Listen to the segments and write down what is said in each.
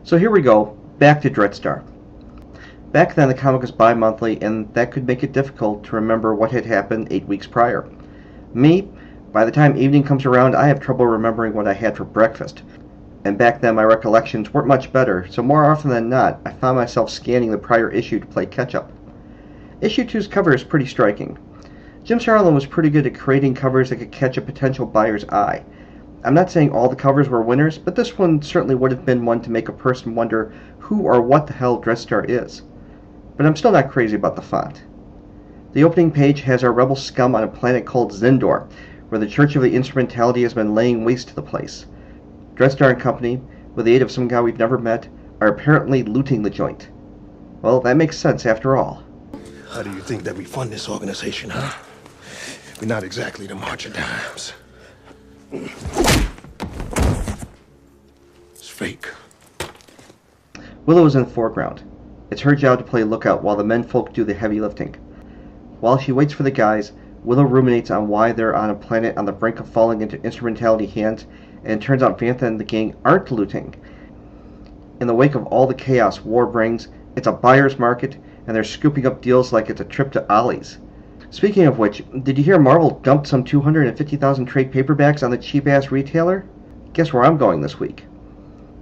So here we go, back to Dreadstar. Back then the comic was bi-monthly, and that could make it difficult to remember what had happened 8 weeks prior. Me, by the time evening comes around, I have trouble remembering what I had for breakfast. And back then my recollections weren't much better, so more often than not, I found myself scanning the prior issue to play catch-up. Issue 2's cover is pretty striking. Jim Starlin was pretty good at creating covers that could catch a potential buyer's eye. I'm not saying all the covers were winners, but this one certainly would have been one to make a person wonder who or what the hell Dreadstar is. But I'm still not crazy about the font. The opening page has our rebel scum on a planet called Zindor, where the Church of the Instrumentality has been laying waste to the place. Dreadstar and company, with the aid of some guy we've never met, are apparently looting the joint. Well, that makes sense after all. How do you think that we fund this organization, huh? We're not exactly the March of Dimes. It's fake. Willow is in the foreground. It's her job to play lookout while the menfolk do the heavy lifting. While she waits for the guys, Willow ruminates on why they're on a planet on the brink of falling into instrumentality hands, and it turns out Vantha and the gang aren't looting. In the wake of all the chaos war brings, it's a buyer's market, and they're scooping up deals like it's a trip to Ollie's. Speaking of which, did you hear Marvel dumped some 250,000 trade paperbacks on the cheap-ass retailer? Guess where I'm going this week.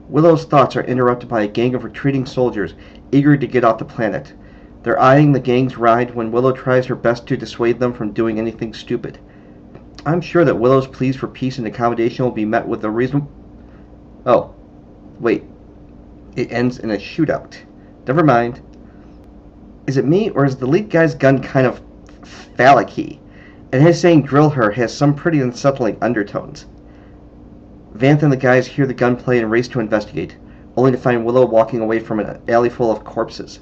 Willow's thoughts are interrupted by a gang of retreating soldiers eager to get off the planet. They're eyeing the gang's ride when Willow tries her best to dissuade them from doing anything stupid. I'm sure that Willow's pleas for peace and accommodation will be met with a reasonable... Oh, wait. It ends in a shootout. Never mind. Is it me, or is the lead guy's gun kind of phallic-y? And his saying drill her has some pretty unsettling undertones. Vantha and the guys hear the gunplay and race to investigate, only to find Willow walking away from an alley full of corpses.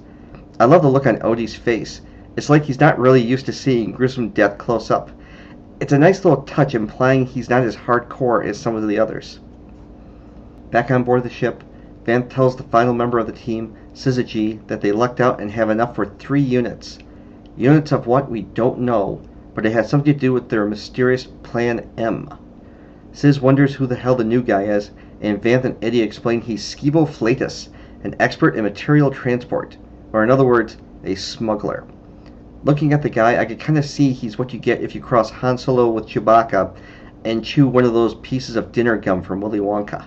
I love the look on Odie's face. It's like he's not really used to seeing gruesome death close up. It's a nice little touch implying he's not as hardcore as some of the others. Back on board the ship, Vantha tells the final member of the team, Syzygy, that they lucked out and have enough for 3 units. Units of what we don't know, but it has something to do with their mysterious Plan M. Sis wonders who the hell the new guy is, and Vantha and Eddie explain he's Schivo Flatus, an expert in material transport, or in other words, a smuggler. Looking at the guy, I could kind of see he's what you get if you cross Han Solo with Chewbacca and chew one of those pieces of dinner gum from Willy Wonka.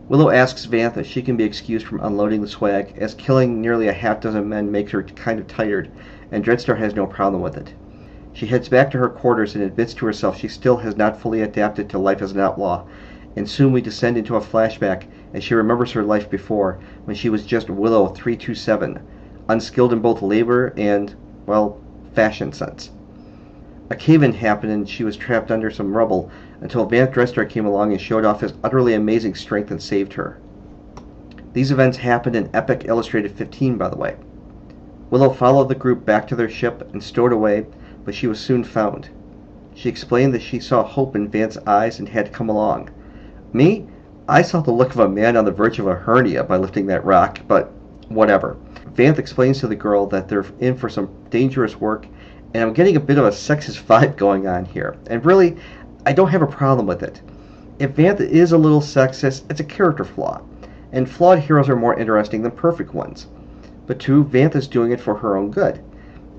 Willow asks Vantha if she can be excused from unloading the swag, as killing nearly a half-dozen men makes her kind of tired, and Dreadstar has no problem with it. She heads back to her quarters and admits to herself she still has not fully adapted to life as an outlaw, and soon we descend into a flashback as she remembers her life before, when she was just Willow 327, unskilled in both labor and, well, fashion sense. A cave-in happened and she was trapped under some rubble until Vantha Dreadstar came along and showed off his utterly amazing strength and saved her. These events happened in Epic Illustrated 15, by the way. Willow followed the group back to their ship and stowed away, but she was soon found. She explained that she saw hope in Vant's eyes and had to come along. Me? I saw the look of a man on the verge of a hernia by lifting that rock, but whatever. Vantha explains to the girl that they're in for some dangerous work, and I'm getting a bit of a sexist vibe going on here. And really, I don't have a problem with it. If Vantha is a little sexist, it's a character flaw, and flawed heroes are more interesting than perfect ones. But too, Vantha's doing it for her own good.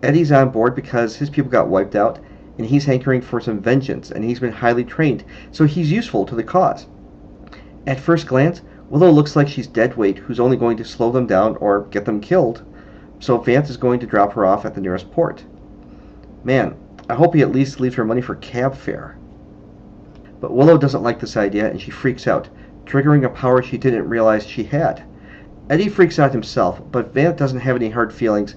Eddie's on board because his people got wiped out, and he's hankering for some vengeance, and he's been highly trained, so he's useful to the cause. At first glance, Willow looks like she's dead weight who's only going to slow them down or get them killed, so Vantha is going to drop her off at the nearest port. Man, I hope he at least leaves her money for cab fare. But Willow doesn't like this idea, and she freaks out, triggering a power she didn't realize she had. Eddie freaks out himself, but Vantha doesn't have any hard feelings.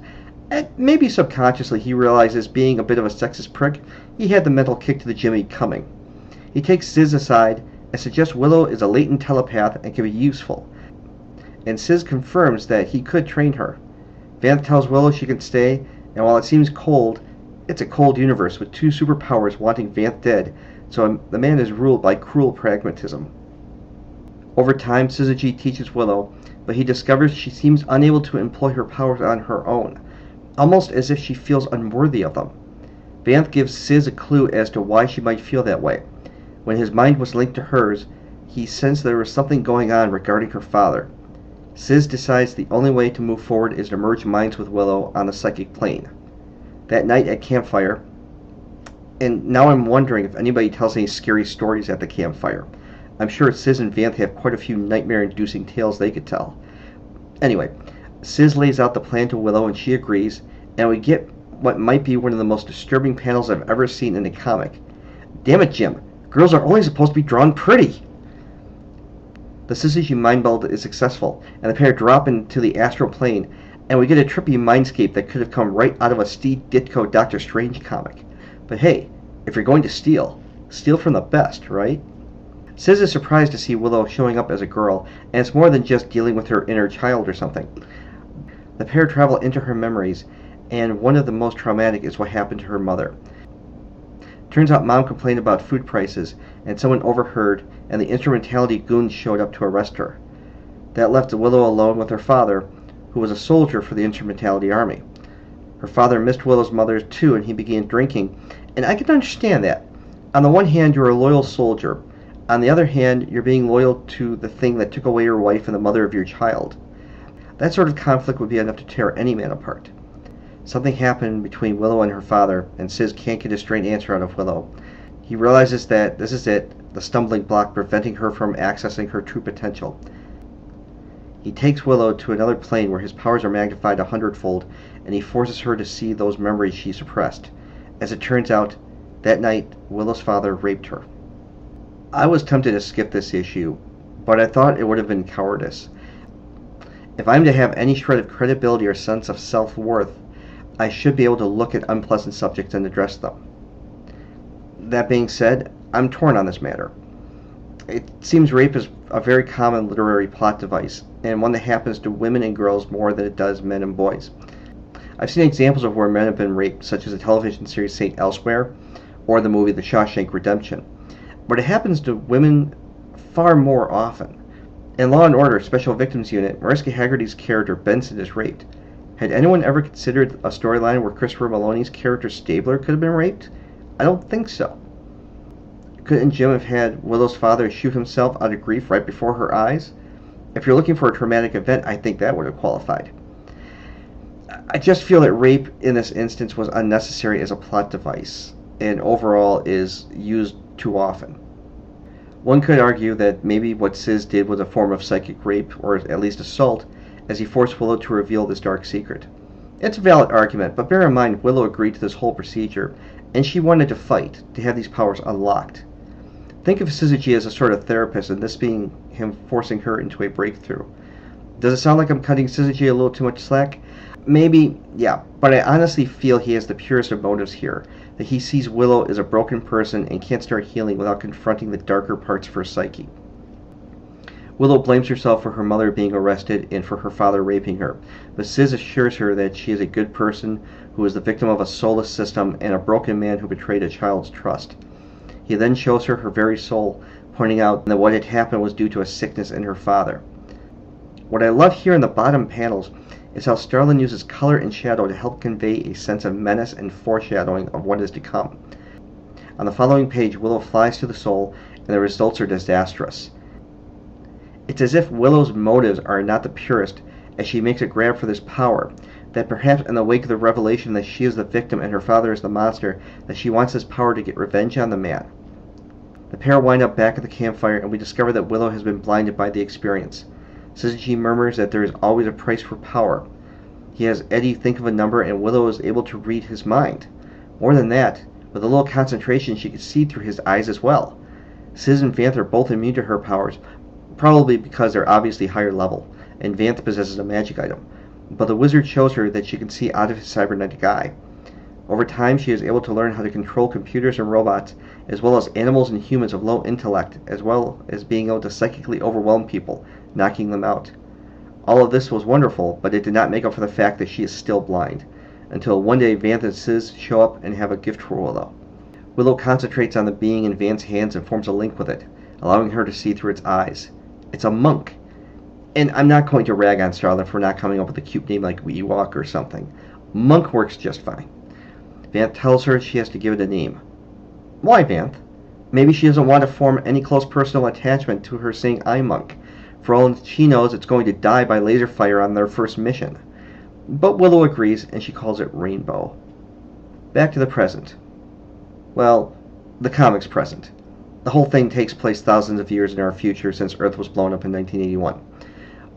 And maybe subconsciously he realizes, being a bit of a sexist prick, he had the mental kick to the Jimmy coming. He takes Sis aside and suggests Willow is a latent telepath and can be useful. And Sis confirms that he could train her. Vantha tells Willow she can stay, and while it seems cold, it's a cold universe with 2 superpowers wanting Vantha dead, so the man is ruled by cruel pragmatism. Over time, Syzygy teaches Willow, but he discovers she seems unable to employ her powers on her own, almost as if she feels unworthy of them. Vantha gives Sis a clue as to why she might feel that way. When his mind was linked to hers, he sensed there was something going on regarding her father. Sis decides the only way to move forward is to merge minds with Willow on the psychic plane. That night at campfire, and now I'm wondering if anybody tells any scary stories at the campfire. I'm sure Sis and Vanth have quite a few nightmare-inducing tales they could tell. Anyway, Sis lays out the plan to Willow and she agrees, and we get what might be one of the most disturbing panels I've ever seen in a comic. Damn it, Jim. Girls are only supposed to be drawn pretty. The syzygy mind meld is successful, and the pair drop into the astral plane, and we get a trippy mindscape that could have come right out of a Steve Ditko Doctor Strange comic. But hey, if you're going to steal, steal from the best, right? Sis is surprised to see Willow showing up as a girl, and it's more than just dealing with her inner child or something. The pair travel into her memories, and one of the most traumatic is what happened to her mother. Turns out Mom complained about food prices, and someone overheard, and the instrumentality goons showed up to arrest her. That left Willow alone with her father, who was a soldier for the instrumentality army. Her father missed Willow's mother too, and he began drinking, and I can understand that. On the one hand, you're a loyal soldier. On the other hand, you're being loyal to the thing that took away your wife and the mother of your child. That sort of conflict would be enough to tear any man apart. Something happened between Willow and her father, and Sis can't get a straight answer out of Willow. He realizes that this is it, the stumbling block preventing her from accessing her true potential. He takes Willow to another plane where his powers are magnified 100-fold, and he forces her to see those memories she suppressed. As it turns out, that night, Willow's father raped her. I was tempted to skip this issue, but I thought it would have been cowardice. If I'm to have any shred of credibility or sense of self-worth, I should be able to look at unpleasant subjects and address them. That being said, I'm torn on this matter. It seems rape is a very common literary plot device, and one that happens to women and girls more than it does men and boys. I've seen examples of where men have been raped, such as the television series St. Elsewhere, or the movie The Shawshank Redemption. But it happens to women far more often. In Law & Order Special Victims Unit, Mariska Hargitay's character Benson is raped. Had anyone ever considered a storyline where Christopher Maloney's character Stabler could have been raped? I don't think so. Couldn't Jim have had Willow's father shoot himself out of grief right before her eyes? If you're looking for a traumatic event, I think that would have qualified. I just feel that rape in this instance was unnecessary as a plot device, and overall is used too often. One could argue that maybe what Sis did was a form of psychic rape, or at least assault, as he forced Willow to reveal this dark secret. It's a valid argument, but bear in mind Willow agreed to this whole procedure, and she wanted to fight, to have these powers unlocked. Think of Syzygy as a sort of therapist, and this being him forcing her into a breakthrough. Does it sound like I'm cutting Syzygy a little too much slack? Maybe, yeah, but I honestly feel he has the purest of motives here, that he sees Willow as a broken person and can't start healing without confronting the darker parts of her psyche. Willow blames herself for her mother being arrested and for her father raping her, but Sis assures her that she is a good person who is the victim of a soulless system and a broken man who betrayed a child's trust. He then shows her her very soul, pointing out that what had happened was due to a sickness in her father. What I love here in the bottom panels is how Starlin uses color and shadow to help convey a sense of menace and foreshadowing of what is to come. On the following page, Willow flies to the soul, and the results are disastrous. It's as if Willow's motives are not the purest as she makes a grab for this power, that perhaps in the wake of the revelation that she is the victim and her father is the monster, that she wants this power to get revenge on the man. The pair wind up back at the campfire, and we discover that Willow has been blinded by the experience. Syzygy murmurs that there is always a price for power. He has Eddie think of a number, and Willow is able to read his mind. More than that, with a little concentration she can see through his eyes as well. Sis and Vanth are both immune to her powers, probably because they're obviously higher level, and Vanth possesses a magic item. But the wizard shows her that she can see out of his cybernetic eye. Over time, she is able to learn how to control computers and robots, as well as animals and humans of low intellect, as well as being able to psychically overwhelm people, knocking them out. All of this was wonderful, but it did not make up for the fact that she is still blind, until one day Vanth and Sis show up and have a gift for Willow. Willow concentrates on the being in Vanth's hands and forms a link with it, allowing her to see through its eyes. It's a monk. And I'm not going to rag on Starlin for not coming up with a cute name like Ewok or something. Monk works just fine. Vanth tells her she has to give it a name. Why, Vanth? Maybe she doesn't want to form any close personal attachment to her saying I'm Monk. For all she knows, it's going to die by laser fire on their first mission. But Willow agrees, and she calls it Rainbow. Back to the present. Well, the comics present. The whole thing takes place thousands of years in our future since Earth was blown up in 1981.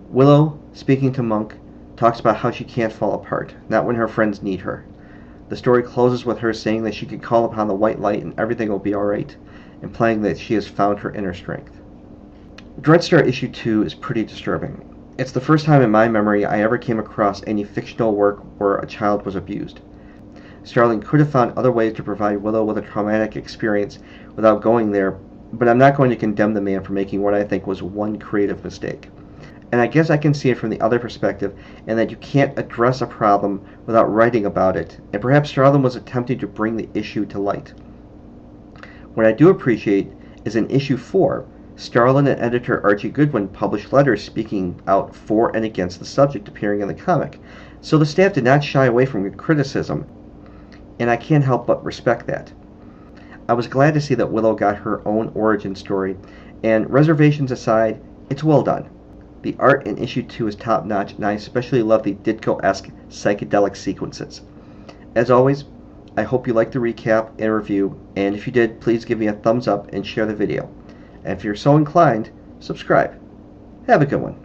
Willow, speaking to Monk, talks about how she can't fall apart, not when her friends need her. The story closes with her saying that she can call upon the white light and everything will be alright, implying that she has found her inner strength. Dreadstar issue 2 is pretty disturbing. It's the first time in my memory I ever came across any fictional work where a child was abused. Starling could have found other ways to provide Willow with a traumatic experience without going there, but I'm not going to condemn the man for making what I think was one creative mistake. And I guess I can see it from the other perspective, in that you can't address a problem without writing about it, and perhaps Starling was attempting to bring the issue to light. What I do appreciate is in issue 4, Starling and editor Archie Goodwin published letters speaking out for and against the subject appearing in the comic, so the staff did not shy away from criticism, and I can't help but respect that. I was glad to see that Willow got her own origin story, and reservations aside, it's well done. The art in issue 2 is top-notch, and I especially love the Ditko-esque psychedelic sequences. As always, I hope you liked the recap and review, and if you did, please give me a thumbs up and share the video. And if you're so inclined, subscribe. Have a good one.